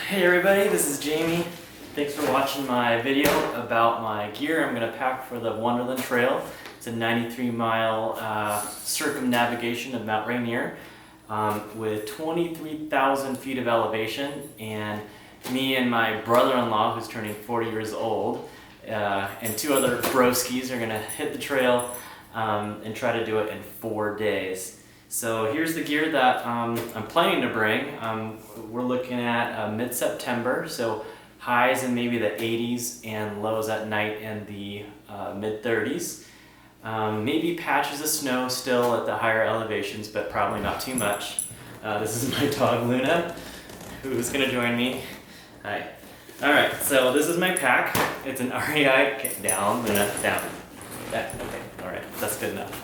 Hey everybody, this is Jamie. Thanks for watching my video about my gear I'm going to pack for the Wonderland Trail. It's a 93-mile circumnavigation of Mount Rainier with 23,000 feet of elevation, and me and my brother-in-law, who's turning 40 years old, and two other broskies are going to hit the trail and try to do it in 4 days. So here's the gear that I'm planning to bring. We're looking at mid-September, so highs in maybe the 80s and lows at night in the mid-30s. Maybe patches of snow still at the higher elevations, but probably not too much. This is my dog Luna, who's going to join me. Hi. Alright, so this is my pack. It's an REI, okay, down, Luna, down. Okay, alright, that's good enough.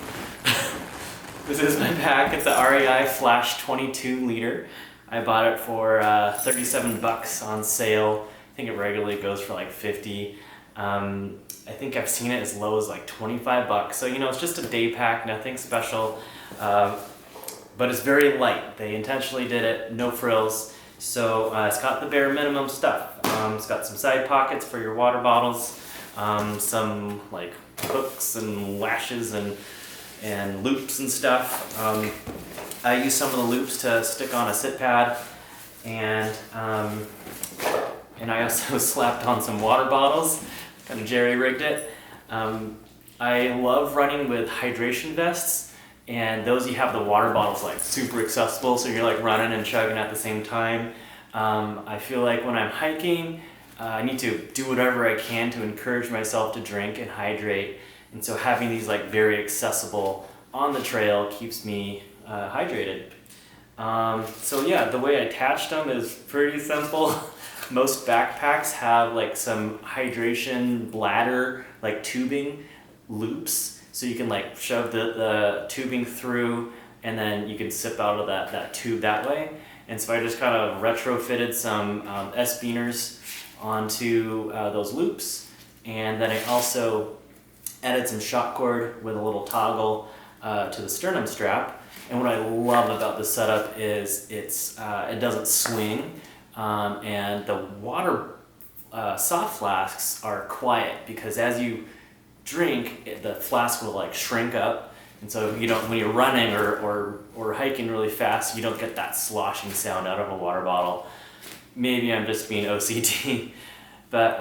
This is my pack. It's a REI Flash 22 liter. I bought it for 37 bucks on sale. I think it regularly goes for like 50. I think I've seen it as low as like 25 bucks. So, you know, it's just a day pack, nothing special. But it's very light. They intentionally did it, no frills. So it's got the bare minimum stuff. It's got some side pockets for your water bottles, some like hooks and lashes and loops and stuff. I use some of the loops to stick on a sit pad, and I also slapped on some water bottles, kind of jerry-rigged it. I love running with hydration vests, and those you have the water bottles like super accessible, so you're like running and chugging at the same time. I feel like when I'm hiking, I need to do whatever I can to encourage myself to drink and hydrate. And so having these like very accessible on the trail keeps me hydrated. So yeah, the way I attached them is pretty simple. Most backpacks have like some hydration bladder, like tubing loops. So you can like shove the tubing through, and then you can sip out of that tube that way. And so I just kind of retrofitted some S-beaners onto those loops. And then I also added some shock cord with a little toggle to the sternum strap. And what I love about this setup is it doesn't swing, and the water soft flasks are quiet, because as you drink, the flask will like shrink up, and so you don't, when you're running or hiking really fast, you don't get that sloshing sound out of a water bottle. Maybe I'm just being OCD, but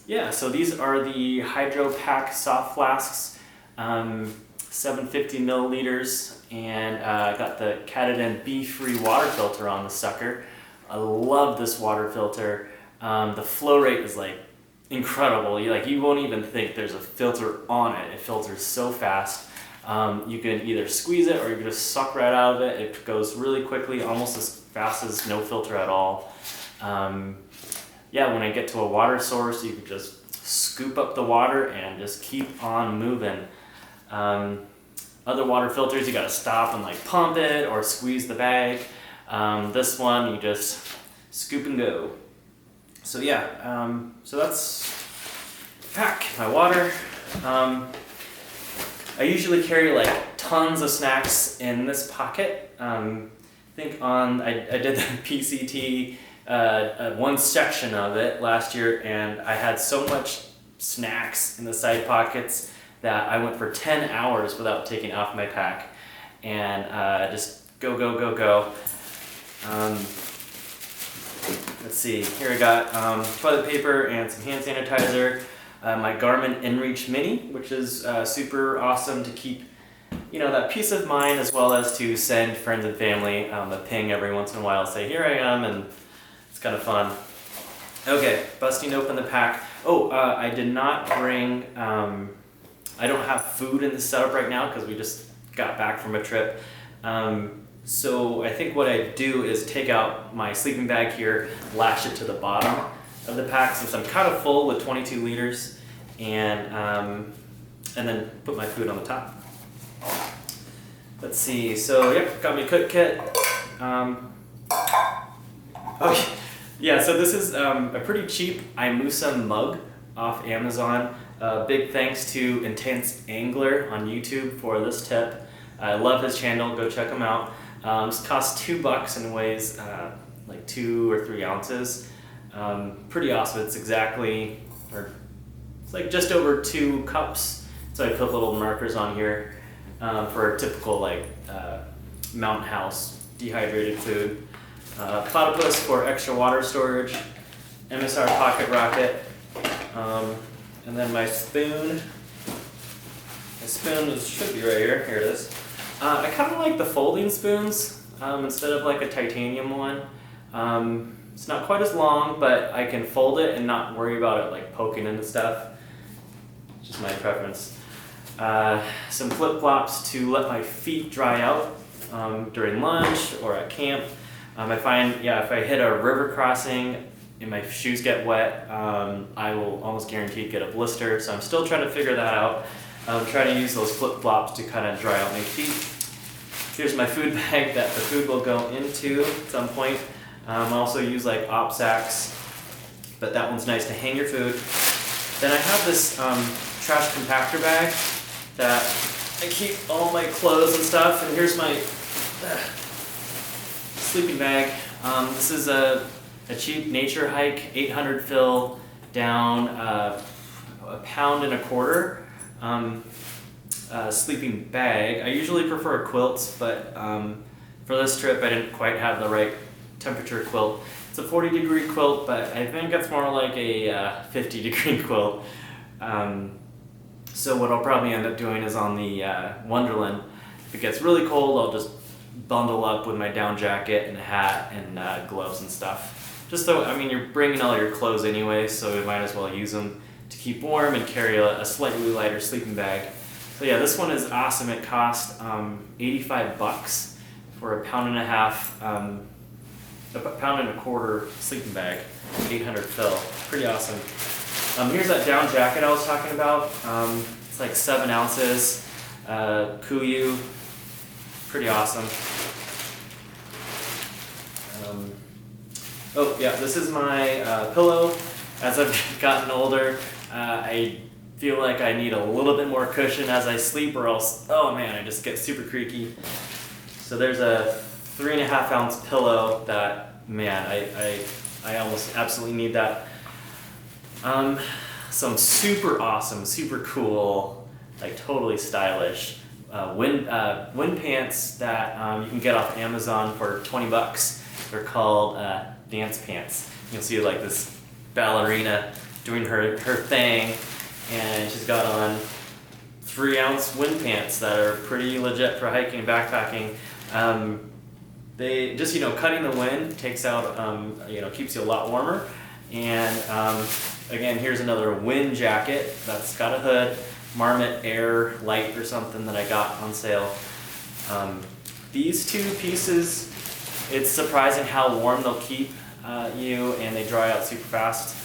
yeah, so these are the Hydro Pack soft flasks, 750 milliliters, and I got the Katadyn Be-Free water filter on the sucker. I love this water filter. The flow rate is like incredible. You won't even think there's a filter on it. It filters so fast. You can either squeeze it or you can just suck right out of it. It goes really quickly, almost as fast as no filter at all. Yeah, when I get to a water source, you can just scoop up the water and just keep on moving. Other water filters, you gotta stop and like pump it or squeeze the bag. This one, you just scoop and go. So yeah, so that's pack, my water. I usually carry like tons of snacks in this pocket. I think I did the PCT one section of it last year, and I had so much snacks in the side pockets that I went for 10 hours without taking off my pack, and just go. Let's see, here I got toilet paper and some hand sanitizer, my Garmin InReach Mini, which is super awesome to keep, you know, that peace of mind, as well as to send friends and family a ping every once in a while, say here I am, and it's kind of fun. Okay, busting open the pack. Oh, I did not bring, I don't have food in the setup right now because we just got back from a trip. So I think what I do is take out my sleeping bag here, lash it to the bottom of the pack since I'm kind of full with 22 liters, and then put my food on the top. Let's see, so yep, got me a cook kit. Oh yeah, so this is a pretty cheap IMUSA mug off Amazon. Big thanks to IntenseAngler on YouTube for this tip. I love his channel, go check him out. This costs $2 and weighs like 2 or 3 ounces. Pretty awesome. It's exactly, or it's like just over 2 cups. So I put little markers on here for a typical like mountain house dehydrated food. Platypus for extra water storage. MSR pocket rocket. And then my spoon. My spoon should be right here. Here it is. I kind of like the folding spoons instead of like a titanium one. It's not quite as long, but I can fold it and not worry about it like poking into stuff. Just my preference. Some flip-flops to let my feet dry out during lunch or at camp. I find, yeah, if I hit a river crossing and my shoes get wet, I will almost guaranteed get a blister. So I'm still trying to figure that out. I'm trying to use those flip-flops to kind of dry out my feet. Here's my food bag that the food will go into at some point. I also use like op sacks, but that one's nice to hang your food. Then I have this trash compactor bag that I keep all my clothes and stuff. And here's my sleeping bag. This is a cheap nature hike, 800 fill down, a pound and a quarter. Sleeping bag. I usually prefer quilts, but for this trip I didn't quite have the right temperature quilt. It's a 40-degree quilt, but I think it's more like a 50-degree quilt. So what I'll probably end up doing is on the Wonderland, if it gets really cold, I'll just bundle up with my down jacket and hat and gloves and stuff. Just so, I mean, you're bringing all your clothes anyway, so we might as well use them to keep warm and carry a slightly lighter sleeping bag. So yeah, this one is awesome. It cost 85 bucks for a pound and a half, a pound and a quarter sleeping bag, 800 fill. Pretty awesome. Here's that down jacket I was talking about. It's like 7 ounces, Kuyu, pretty awesome. Oh yeah, this is my pillow. As I've gotten older, I feel like I need a little bit more cushion as I sleep, or else, oh man, I just get super creaky. So there's a 3.5 ounce pillow that, man, I almost absolutely need that. Some super awesome, super cool, like totally stylish wind pants that you can get off Amazon for 20 bucks. They're called dance pants. You'll see like this ballerina doing her thing, and she's got on 3-ounce wind pants that are pretty legit for hiking and backpacking. They just, cutting the wind takes out, keeps you a lot warmer. And again, here's another wind jacket that's got a hood, Marmot Air Light or something that I got on sale. These 2 pieces, it's surprising how warm they'll keep you, and they dry out super fast.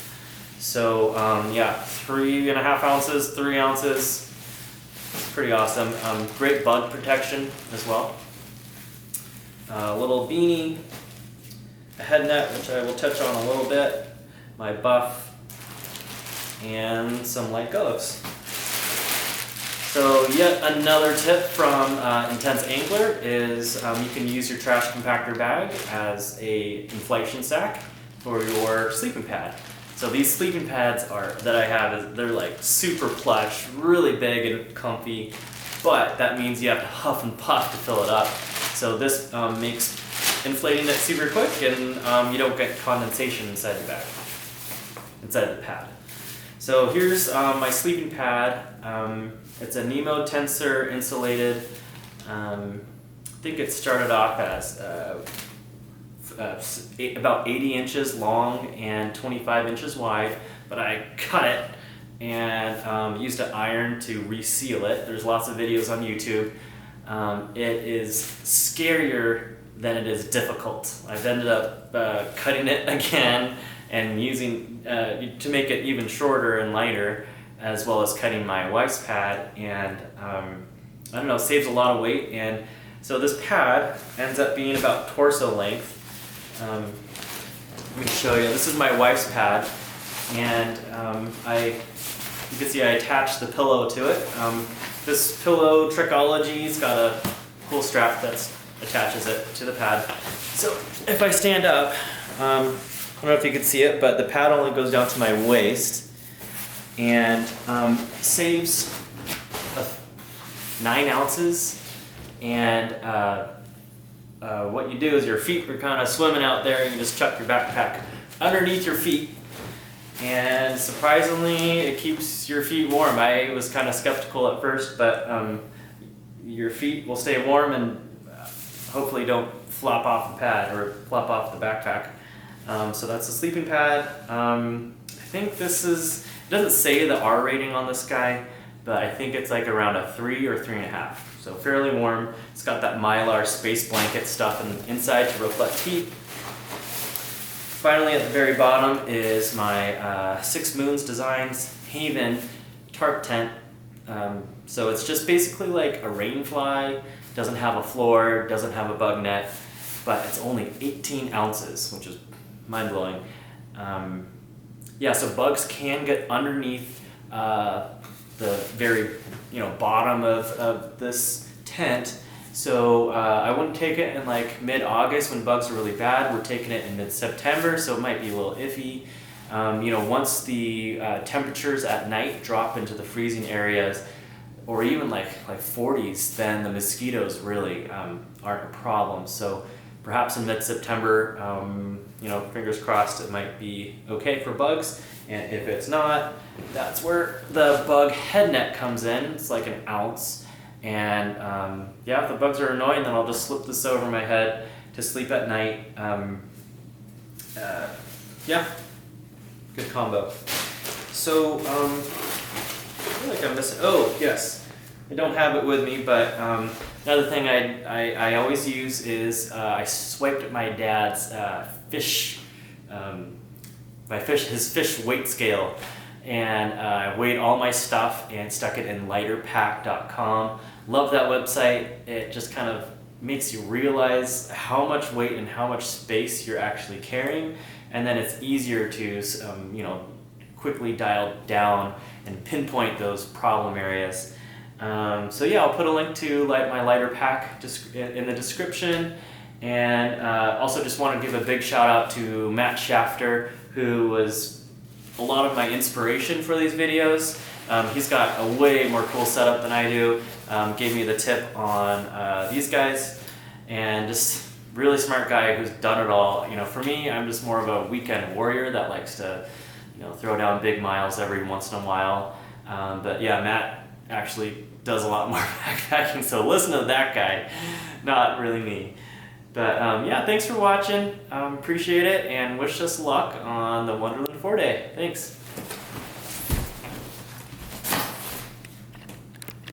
So yeah, 3.5 ounces, 3 ounces, pretty awesome. Great bug protection as well. A little beanie, a head net, which I will touch on a little bit, my buff, and some light gloves. So yet another tip from IntenseAngler is you can use your trash compactor bag as a inflation sack for your sleeping pad. So these sleeping pads that I have, they're like super plush, really big and comfy, but that means you have to huff and puff to fill it up. So this makes inflating it super quick, and you don't get condensation inside the bag, inside the pad. So here's my sleeping pad. It's a Nemo tensor insulated. I think it started off as about 80 inches long and 25 inches wide, but I cut it and used an iron to reseal it. There's lots of videos on YouTube. It is scarier than it is difficult. I've ended up cutting it again and using to make it even shorter and lighter, as well as cutting my wife's pad, and I don't know, saves a lot of weight. And so this pad ends up being about torso length. Let me show you. This is my wife's pad, and you can see I attached the pillow to it. This pillow Trickology's got a cool strap that attaches it to the pad. So if I stand up, I don't know if you can see it, but the pad only goes down to my waist and saves 9 ounces. And what you do is your feet are kind of swimming out there, and you just chuck your backpack underneath your feet. And surprisingly, it keeps your feet warm. I was kind of skeptical at first, but your feet will stay warm and hopefully don't flop off the pad or flop off the backpack. So that's the sleeping pad. I think this is, it doesn't say the R rating on this guy, but I think it's like around a 3 or 3.5. So fairly warm. It's got that Mylar space blanket stuff inside to reflect heat. Finally, at the very bottom is my Six Moons Designs Haven tarp tent. So it's just basically like a rainfly. Doesn't have a floor, doesn't have a bug net, but it's only 18 ounces, which is mind-blowing. Yeah, so bugs can get underneath the very bottom of this tent. So I wouldn't take it in like mid-August when bugs are really bad. We're taking it in mid-September, so it might be a little iffy. Once the temperatures at night drop into the freezing areas, or even like 40s, then the mosquitoes really aren't a problem. So perhaps in mid-September, fingers crossed, it might be okay for bugs. And if it's not, that's where the bug head net comes in. It's like an ounce. And if the bugs are annoying, then I'll just slip this over my head to sleep at night. Good combo. So, I feel like I'm missing, oh yes, I don't have it with me, but another thing I always use is I swiped my dad's his fish weight scale, and I weighed all my stuff and stuck it in lighterpack.com. Love that website. It just kind of makes you realize how much weight and how much space you're actually carrying, and then it's easier to quickly dial down and pinpoint those problem areas. I'll put a link to my lighter pack in the description. And also just want to give a big shout out to Matt Shafter, who was a lot of my inspiration for these videos. He's got a way more cool setup than I do. Gave me the tip on these guys, and just really smart guy who's done it all. For me, I'm just more of a weekend warrior that likes to throw down big miles every once in a while. But yeah, Matt actually does a lot more backpacking, so listen to that guy, not really me. But thanks for watching. Appreciate it, and wish us luck on the Wonderland 4-day. Thanks.